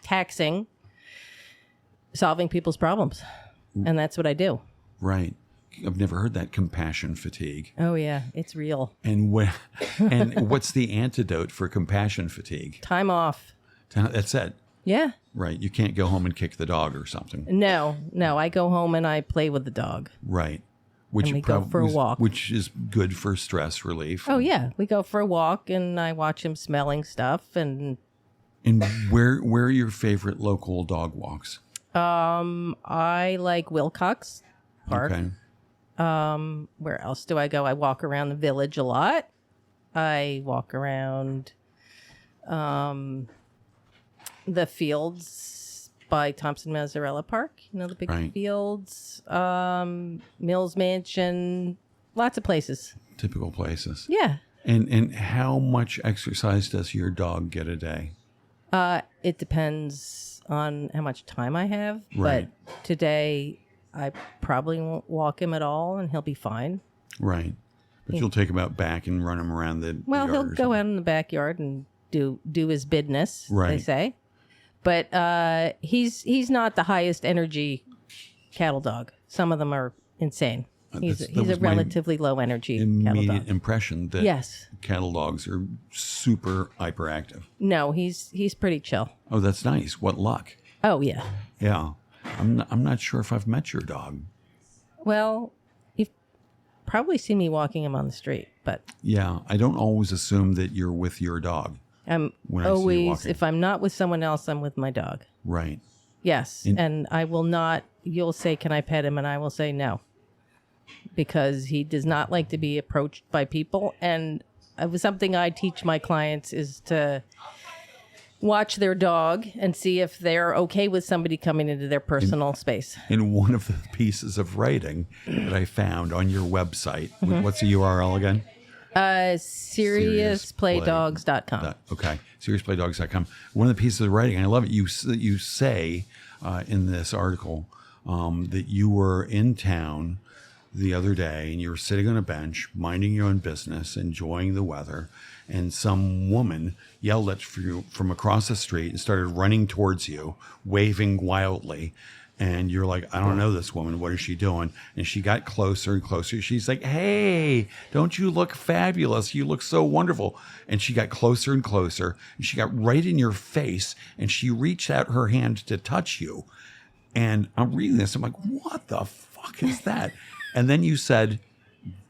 taxing solving people's problems, and that's what I do. Right. I've never heard that, compassion fatigue. Oh yeah, it's real. And what's the antidote for compassion fatigue? Time off. That's it. Yeah. Right. You can't go home and kick the dog or something. No. I go home and I play with the dog. Right. Which And we go for a walk. Which is good for stress relief. Oh yeah, we go for a walk and I watch him smelling stuff. And where are your favorite local dog walks? I like Wilcox Park. Okay. Where else do I go? I walk around the village a lot. I walk around the fields by Thompson Mazzarella Park. You know, the big fields. Mills Mansion. Lots of places. Typical places. Yeah. And how much exercise does your dog get a day? It depends on how much time I have. Right. But today I probably won't walk him at all and he'll be fine. Right. But you'll take him out back and run him around the yard. He'll go out in the backyard and do his business, they say. But he's not the highest energy cattle dog. Some of them are insane. He's a relatively low energy cattle dog. Immediate impression that cattle dogs are super hyperactive. No, he's pretty chill. Oh, that's nice. What luck. Oh yeah. Yeah. I'm not sure if I've met your dog. Well, you've probably seen me walking him on the street, but yeah, I don't always assume that you're with your dog. I'm always, if I'm not with someone else, I'm with my dog. Right. Yes, and I will not. You'll say, "Can I pet him?" And I will say no, because he does not like to be approached by people. And it was something I teach my clients is to watch their dog and see if they're okay with somebody coming into their personal space. In one of the pieces of writing that I found on your website, what's the URL again? SeriousPlayDogs.com. Okay, SeriousPlayDogs.com. One of the pieces of writing, I love it. You say in this article that you were in town the other day and you were sitting on a bench, minding your own business, enjoying the weather, and some woman yelled at you from across the street and started running towards you, waving wildly. And you're like, I don't know this woman. What is she doing? And she got closer and closer. She's like, hey, don't you look fabulous? You look so wonderful. And she got closer and closer. And she got right in your face. And she reached out her hand to touch you. And I'm reading this. I'm like, what the fuck is that? And then you said,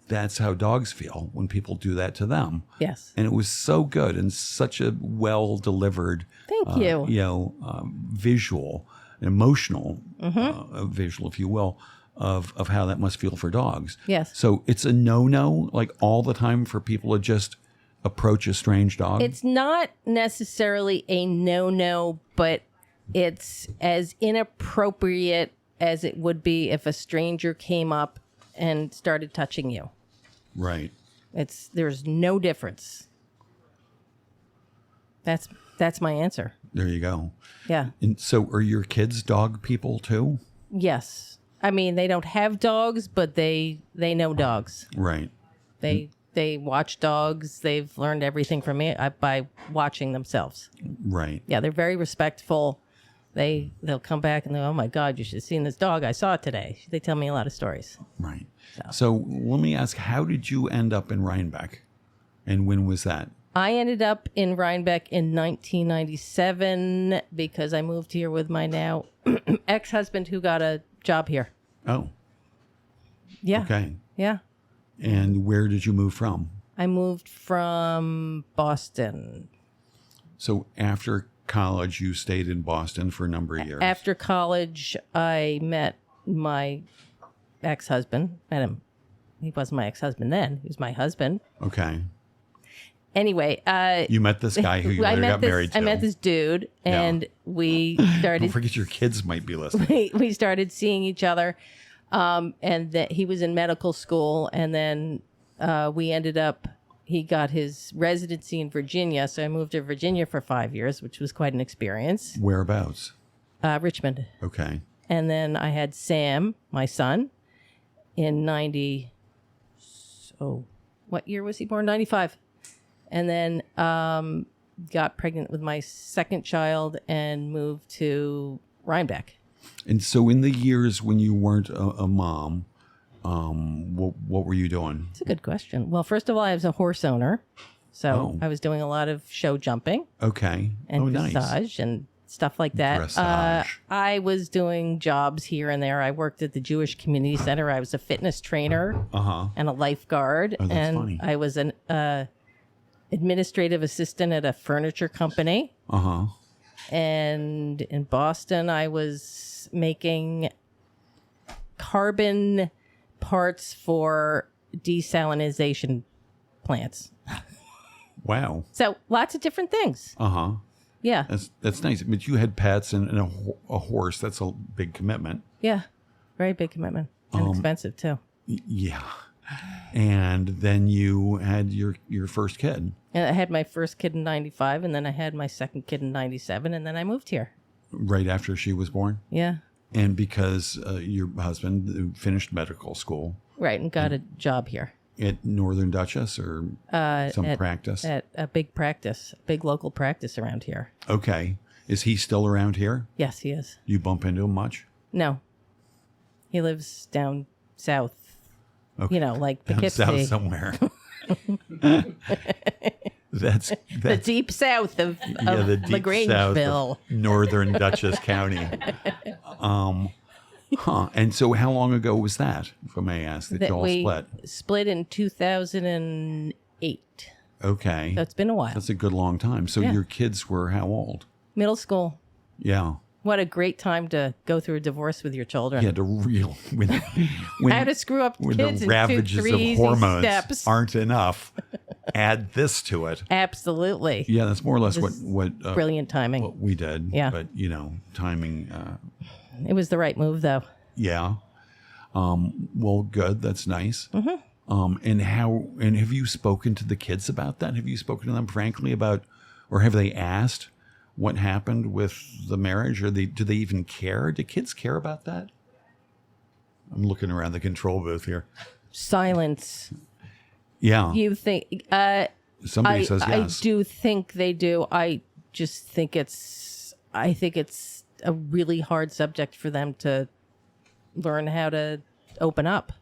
that's how dogs feel when people do that to them. Yes. And it was so good and such a well delivered, visual, emotional visual, if you will, of how that must feel for dogs. Yes. So it's a no-no, like all the time, for people to just approach a strange dog? It's not necessarily a no-no, but it's as inappropriate as it would be if a stranger came up and started touching you. Right. There's no difference. That's my answer. There you go. Yeah. And so are your kids dog people too? Yes. I mean, they don't have dogs, but they know dogs. Right. They They watch dogs. They've learned everything from me by watching themselves. Right. Yeah, they're very respectful. They'll come back and they'll, oh my God, you should have seen this dog. I saw it today. They tell me a lot of stories. Right. So let me ask, how did you end up in Rhinebeck? And when was that? I ended up in Rhinebeck in 1997 because I moved here with my now ex-husband who got a job here. Oh. Yeah. Okay. Yeah. And where did you move from? I moved from Boston. So after college, you stayed in Boston for a number of years. After college, I met my ex-husband. Met him. He wasn't my ex-husband then. He was my husband. Okay. Anyway, you met this guy who you later got married to. I met this dude, and we started. Don't forget your kids might be listening. We started seeing each other, and that he was in medical school, and then we ended up. He got his residency in Virginia, so I moved to Virginia for 5 years, which was quite an experience. Whereabouts? Richmond. Okay. And then I had Sam, my son, in 90. So, what year was he born? 95. And then got pregnant with my second child and moved to Rhinebeck. And so in the years when you weren't a mom, what were you doing? It's a good question. Well, first of all, I was a horse owner. So I was doing a lot of show jumping. Okay. And nice. dressage and stuff like that. Dressage. I was doing jobs here and there. I worked at the Jewish Community Center. I was a fitness trainer and a lifeguard. Oh, that's funny. I was an administrative assistant at a furniture company. And in Boston, I was making carbon parts for desalinization plants. Wow. So lots of different things. Yeah. That's nice. But you had pets and a horse. That's a big commitment. Yeah. Very big commitment. And expensive, too. Yeah. And then you had your first kid. And I had my first kid in 95, and then I had my second kid in 97, and then I moved here. Right after she was born? Yeah. And because your husband finished medical school. Right, and got a job here. At Northern Duchess or some practice? At a big practice, a big local practice around here. Okay. Is he still around here? Yes, he is. You bump into him much? No. He lives down south. Okay. You know, like down Poughkeepsie. South somewhere. That's the deep south of the deep LaGrangeville. South of Northern Dutchess County. And so how long ago was that, if I may ask, that you all split? Split in 2008. Okay. So it's been a while. That's a good long time. So your kids were how old? Middle school. Yeah. What a great time to go through a divorce with your children. Yeah, when how to screw up when kids the ravages in 2, 3 of hormones steps. aren't enough. Add this to it. Absolutely. Yeah, that's more or less what brilliant timing. What we did. Yeah. But timing. It was the right move, though. Yeah. Well, good. That's nice. And have you spoken to the kids about that? Have you spoken to them frankly about, or have they asked what happened with the marriage? Or do they even care? Do kids care about that? I'm looking around the control booth here. Silence. Yeah. You think? Somebody says yes. I do think they do. I just think it's a really hard subject for them to learn how to open up.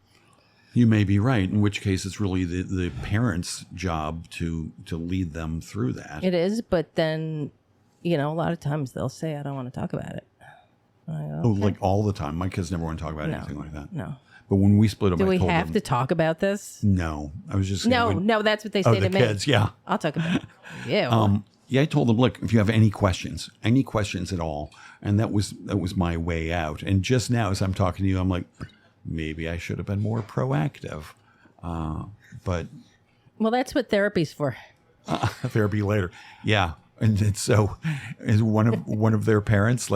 You may be right, in which case it's really the parents' job to lead them through that. It is, but then, a lot of times they'll say, I don't want to talk about it. I go, okay. Oh, like all the time. My kids never want to talk about anything like that. No. But when we split up, do we have to talk about this? No. I was just No, that's what they say to me. Kids, yeah. I'll talk about it. Yeah. Yeah, I told them, look, if you have any questions at all, and that was my way out. And just now, as I'm talking to you, I'm like, maybe I should have been more proactive. But well, that's what therapy's for. Therapy later, yeah. And so, is one of their parents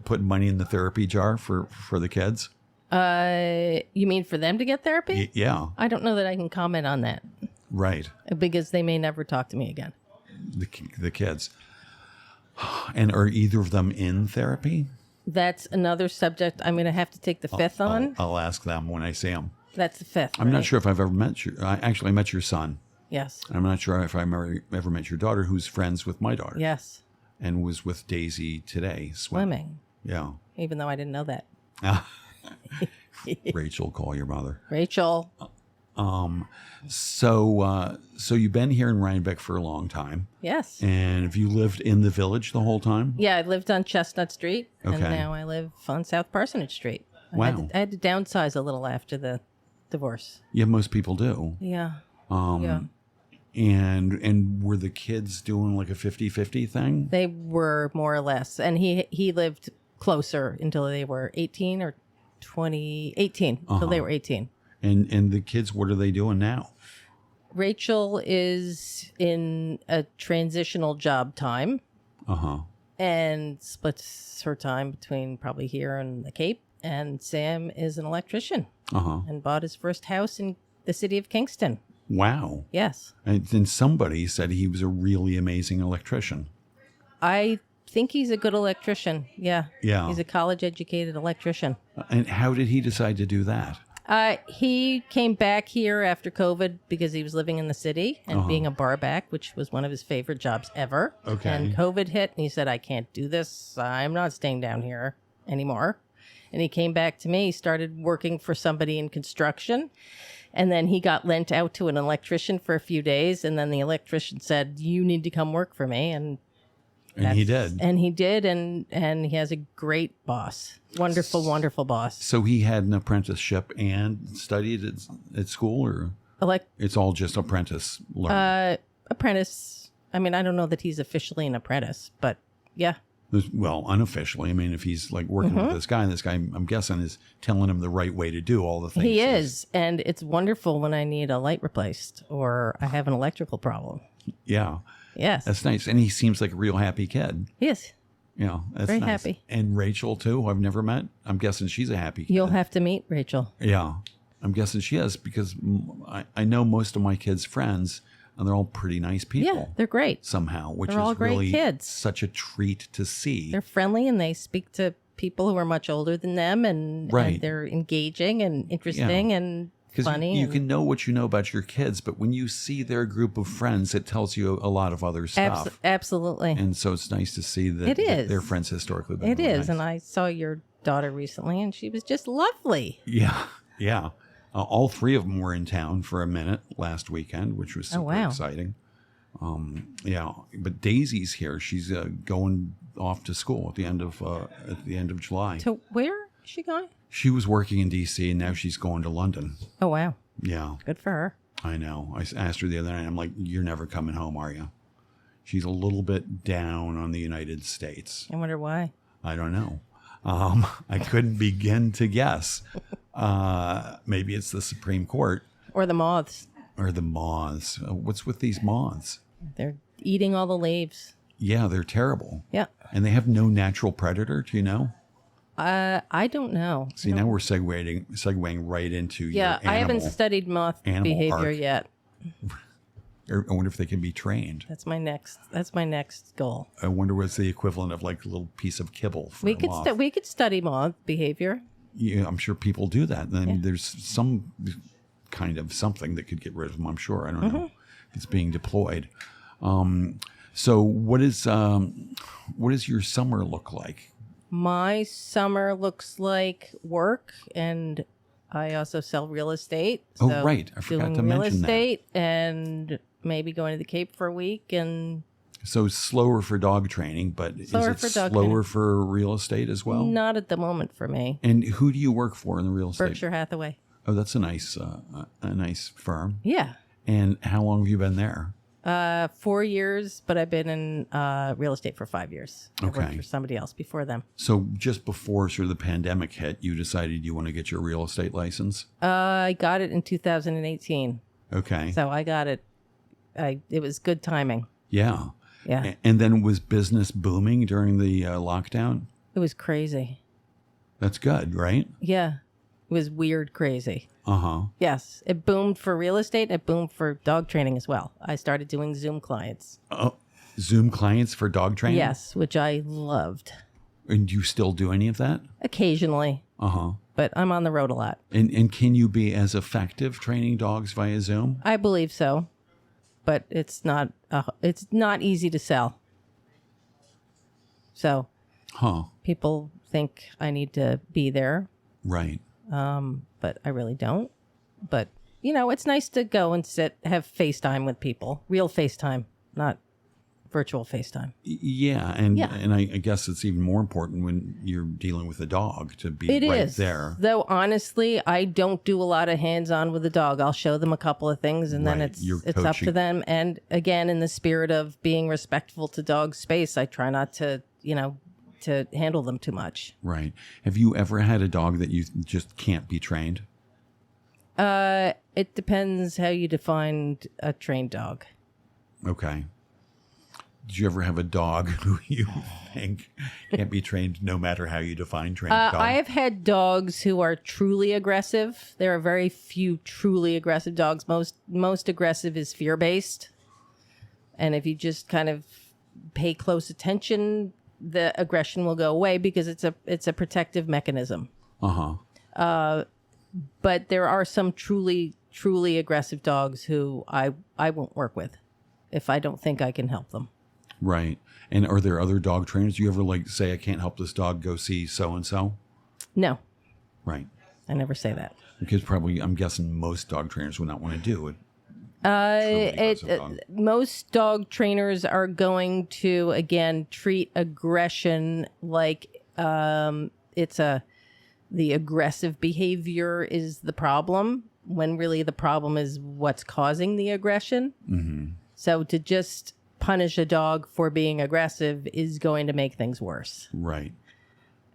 put money in the therapy jar for the kids? You mean for them to get therapy? Yeah. I don't know that I can comment on that. Right. Because they may never talk to me again. The kids. And are either of them in therapy? That's another subject I'm going to have to take the fifth on. I'll ask them when I see them. That's the fifth. I'm not sure if I've ever met I actually met your son. Yes. I'm not sure if I ever met your daughter, who's friends with my daughter. Yes. And was with Daisy today Swimming. Yeah. Even though I didn't know that. Rachel, call your mother. Rachel. So you've been here in Rhinebeck for a long time. Yes. And have you lived in the village the whole time? Yeah, I lived on Chestnut Street, and Okay. now I live on South Parsonage Street. Wow. I had to downsize a little after the divorce. Yeah, most people do. Yeah. Yeah. And were the kids doing like a 50-50 thing? They were more or less. And he lived closer until they were 18 or 18, until they were 18. And the kids, what are they doing now? Rachel is in a transitional job time. And splits her time between probably here and the Cape. And Sam is an electrician and bought his first house in the city of Kingston. Wow. Yes. And somebody said he was a really amazing electrician. I think he's a good electrician. Yeah. Yeah. He's a college-educated electrician. And how did he decide to do that? He came back here after COVID because he was living in the city and being a bar back, which was one of his favorite jobs ever. Okay. And COVID hit, and he said, I can't do this. I'm not staying down here anymore. And he came back to me, started working for somebody in construction. And then he got lent out to an electrician for a few days. And then the electrician said, you need to come work for me. And he did. And he did. And he has a great boss. Wonderful, wonderful boss. So he had an apprenticeship and studied at school, or it's all just apprentice learning? Apprentice. I mean, I don't know that he's officially an apprentice, but yeah. Well, unofficially. I mean, if he's like working with this guy, and this guy, I'm guessing, is telling him the right way to do all the things. He is. And it's wonderful when I need a light replaced or I have an electrical problem. Yeah. Yes. That's nice. And he seems like a real happy kid. Yes. Yeah. That's Very nice. happy. And Rachel, too, who I've never met. I'm guessing she's a happy kid. You'll have to meet Rachel. Yeah. I'm guessing she is, because I know most of my kids' friends, and they're all pretty nice people. Yeah, they're great. Somehow, which They're all is great really kids. such a treat to see. They're friendly and they speak to people who are much older than them, and they're engaging and interesting and funny. You can know what you know about your kids, but when you see their group of friends, it tells you a lot of other stuff. Absolutely. And so it's nice to see that, It is. that their friends historically been It really is. nice. And I saw your daughter recently and she was just lovely. Yeah. Yeah. All three of them were in town for a minute last weekend, which was super exciting. Yeah, but Daisy's here. She's going off to school at the end of July. To where is she going? She was working in D.C. and now she's going to London. Oh, wow. Yeah, Good for her. I know. I asked her the other night. I'm like, "You're never coming home, are you?" She's a little bit down on the United States. I wonder why. I don't know. I couldn't begin to guess. Maybe it's the Supreme Court. Or the moths. Or the moths. What's with these moths? They're eating all the leaves. Yeah, they're terrible. Yeah. And they have no natural predator, do you know? I don't know. See, now we're segueing right into your animal. I haven't studied moth behavior arc. yet. I wonder if they can be trained. That's my next goal. I wonder what's the equivalent of like a little piece of kibble for a moth. We could study moth behavior. Yeah, I'm sure people do that. I mean, there's some kind of something that could get rid of them, I'm sure. I don't know if it's being deployed. So what is your summer look like? My summer looks like work, and I also sell real estate. Oh, So right. I forgot doing to real mention that. estate and maybe going to the Cape for a week. And So slower for dog training, but Slower is for it dog slower training. for real estate as well? not at the moment for me. And who do you work for in the real estate? Berkshire Hathaway. Oh, that's a nice firm. Yeah. And how long have you been there? 4 years, but I've been in real estate for 5 years. I Okay. worked for somebody else before them. So just before sort of the pandemic hit, you decided you want to get your real estate license? I got it in 2018. Okay. So I got it. It was good timing. Yeah. Yeah. And then was business booming during the lockdown? It was crazy. That's good, right? Yeah. It was weird crazy. Uh-huh. Yes. It boomed for real estate. It boomed for dog training as well. I started doing Zoom clients. Oh, Zoom clients for dog training? Yes, which I loved. And do you still do any of that? Occasionally. Uh-huh. But I'm on the road a lot. And can you be as effective training dogs via Zoom? I believe so. but it's not easy to sell. So people think I need to be there. Right. But I really don't. But, it's nice to go and have FaceTime with people. Real FaceTime, not virtual FaceTime. Yeah. And I guess it's even more important when you're dealing with a dog to be there. Though, honestly, I don't do a lot of hands-on with the dog. I'll show them a couple of things, and then it's up to them. And, again, in the spirit of being respectful to dog space, I try not to, to handle them too much. Right. Have you ever had a dog that you just can't be trained? It depends how you define a trained dog. Okay. Did you ever have a dog who you think can't be trained no matter how you define trained dog? I have had dogs who are truly aggressive. There are very few truly aggressive dogs. Most aggressive is fear-based. And if you just kind of pay close attention, the aggression will go away because it's a protective mechanism. But there are some truly aggressive dogs who I won't work with if I don't think I can help them. Right. And are there other dog trainers? Do you ever say, I can't help this dog, go see so-and-so? No. Right. I never say that. Because probably, I'm guessing most dog trainers would not want to do it. Most dog trainers are going to, again, treat aggression like the aggressive behavior is the problem, when really the problem is what's causing the aggression. Mm-hmm. So to just punish a dog for being aggressive is going to make things worse. Right.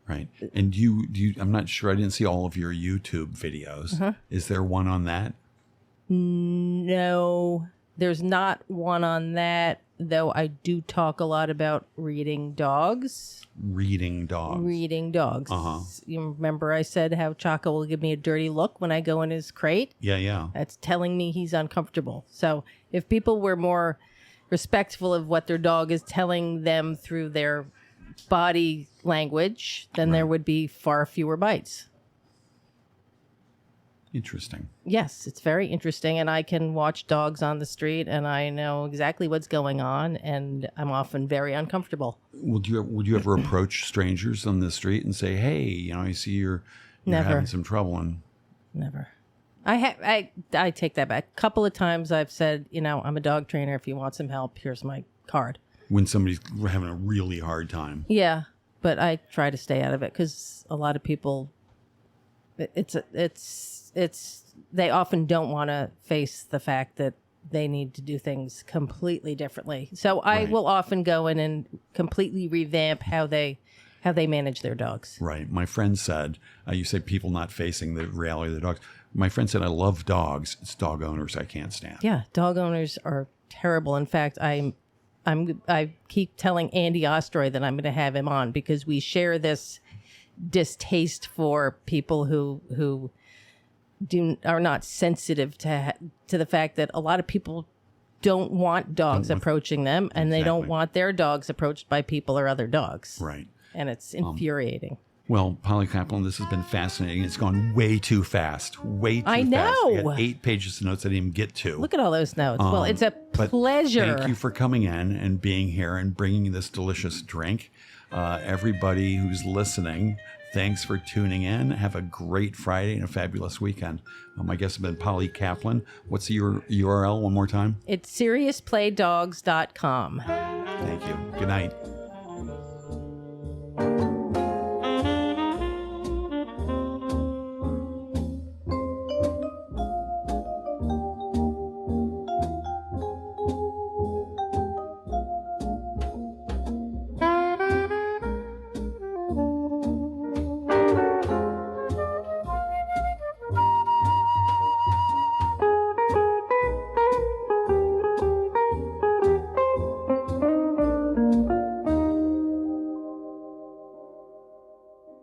Right. And do you I'm not sure, I didn't see all of your YouTube videos. Is there one on that? No, there's not one on that, though I do talk a lot about reading dogs. Reading dogs. You remember I said how Chaco will give me a dirty look when I go in his crate? Yeah. That's telling me he's uncomfortable. So if people were more respectful of what their dog is telling them through their body language, then there would be far fewer bites. Interesting. Yes, it's very interesting. And I can watch dogs on the street and I know exactly what's going on, and I'm often very uncomfortable. Would you ever approach strangers on the street and say, hey, I see you're having some trouble? And Never. I take that back. A couple of times I've said, I'm a dog trainer. If you want some help, here's my card. When somebody's having a really hard time. Yeah, but I try to stay out of it because a lot of people, they often don't want to face the fact that they need to do things completely differently. So I will often go in and completely revamp how they manage their dogs. Right. My friend said, you say people not facing the reality of the dogs. My friend said, I love dogs. It's dog owners I can't stand. Yeah, dog owners are terrible. In fact, I keep telling Andy Ostroy that I'm going to have him on because we share this distaste for people who are not sensitive to the fact that a lot of people don't want dogs approaching them, and they don't want their dogs approached by people or other dogs. Right. And it's infuriating. Well, Polly Kaplan, this has been fascinating. It's gone way too fast. I know. I got 8 pages of notes I didn't even get to. Look at all those notes. Well, it's a pleasure. Thank you for coming in and being here and bringing this delicious drink. Everybody who's listening, thanks for tuning in. Have a great Friday and a fabulous weekend. My guest has been Polly Kaplan. What's your URL one more time? It's SeriousPlayDogs.com. Thank you. Good night.